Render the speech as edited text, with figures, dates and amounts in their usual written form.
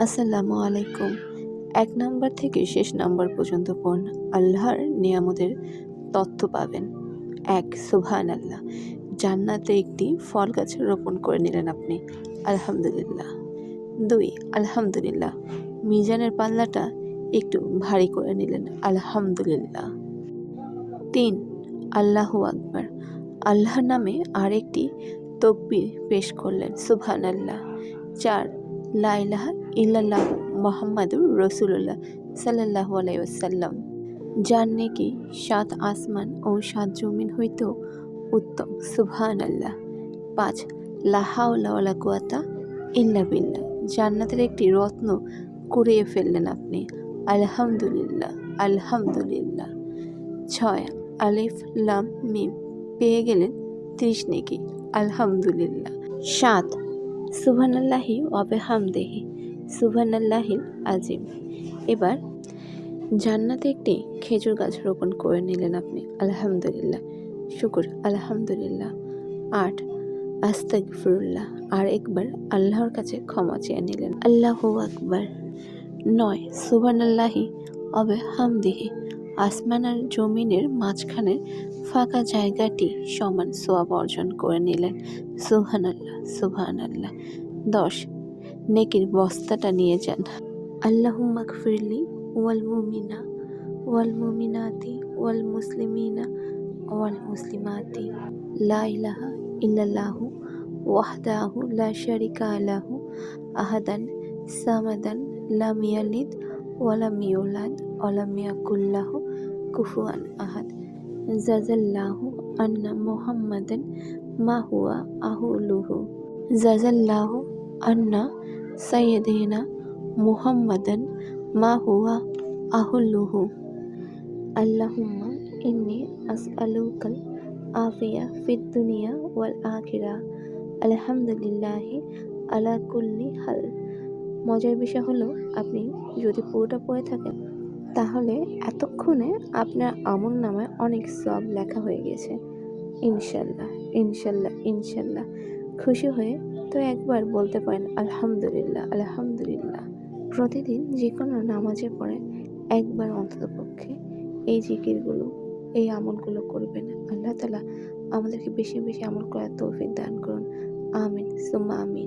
আসসালামু আলাইকুম। ১ নাম্বার থেকে শেষ নাম্বার পর্যন্ত পড়ুন। আল্লাহর নিয়ামতের তথ্য পাবেন। ১ সুবহানাল্লাহ। জান্নাতে একটি ফল গাছ রোপণ করে নিলেন আপনি। আলহামদুলিল্লাহ। ২ আলহামদুলিল্লাহ। মিজানের পাল্লাটা একটু ভারী করে নিলেন। আলহামদুলিল্লাহ। ৩ আল্লাহু আকবার। আল্লাহর নামে আরেকটি তাকবীর পেশ করলেন। সুবহানাল্লাহ। ৪ লা ইলাহা ইল্লাল্লাহু মুহাম্মাদুর রাসূলুল্লাহ সাল্লাল্লাহু আলাইহি ওয়াসাল্লাম। যার নেকি ৭ আসমান ও ৭ জমিন হইতেও উত্তম। সুবহানাল্লাহ। ৫ লা হাওলা ওয়ালা কুওয়াতা ইল্লা বিল্লাহ। জান্নাতের একটি রত্ন কুড়িয়ে ফেললেন আপনি। আলহামদুলিল্লাহ, আলহামদুলিল্লাহ। ৬ আলিফ লাম মিম। পেয়ে গেলেন ৩০ নেকি। আলহামদুলিল্লাহ। ৭ সুবহানাল্লাহি ওয়া বিহামদিহি সুবহানাল্লাহিল আযীম। এবার জান্নাতে একটি খেজুর গাছ রোপণ করে নিলেন আপনি। আলহামদুলিল্লাহ, শুকর, আলহামদুলিল্লাহ। ৮ আস্তাগফিরুল্লাহ। আর একবার আল্লাহর কাছে ক্ষমা চেয়ে নিলেন। আল্লাহু আকবার। ৯ সুবহানাল্লাহি ওয়া বিহামদিহি। আসমান আর জমিনের মাঝখানের ফাঁকা জায়গাটি সমান সওয়াব অর্জন করে নিলেন। সুবহানাল্লাহ, সুবহানাল্লাহ। ১০ নেকির বস্তাটা নিয়ে যান। আল্লাহুম্মা গফিরলি ওয়াল মুমিনা ওয়াল মুমিনাতি ওয়াল মুসলিমিনা ওয়াল মুসলিমাতি লা ইলাহা ইল্লাল্লাহু ওয়াহদাহু লা শারিকা লাহু আহাদান সামাদান লাম ইয়ালিদ ওয়া লাম ইউলাদ ওয়া লাম ইয়াকুল লাহু কুফুয়ান আহাদ। জাযাল্লাহু আন্না মুহাম্মাদান মা হুয়া আহলুহু। জাযাল্লাহু আন্না সাইয়্যিদিনা মুহাম্মাদান মা হুয়া আহলুহু। আল্লাহুম্মা ইন্নী আসআলুকাল আফিয়া ফিদ দুনিয়া ওয়াল আখিরাহ। আলহামদুলিল্লাহি আলা কুল্লি হাল। মজার বিষয় হলো, আপনি যদি পুরোটা পড়ে থাকেন তাহলে এতক্ষণে আপনার আমলনামায় অনেক সওয়াব লেখা হয়ে গেছে। ইনশাল্লাহ, ইনশাল্লাহ, ইনশাল্লাহ। খুশি হয়ে তো একবার বলতে পারেন আলহামদুলিল্লাহ, আলহামদুলিল্লাহ। প্রতিদিন যে কোনো নামাজের পরে একবার অন্ততপক্ষে এই জিকিরগুলো, এই আমলগুলো করবেন। আল্লাহ তাআলা আমাদেরকে বেশি বেশি আমল করার তৌফিক দান করুন। আমিন সুম্মা আমিন।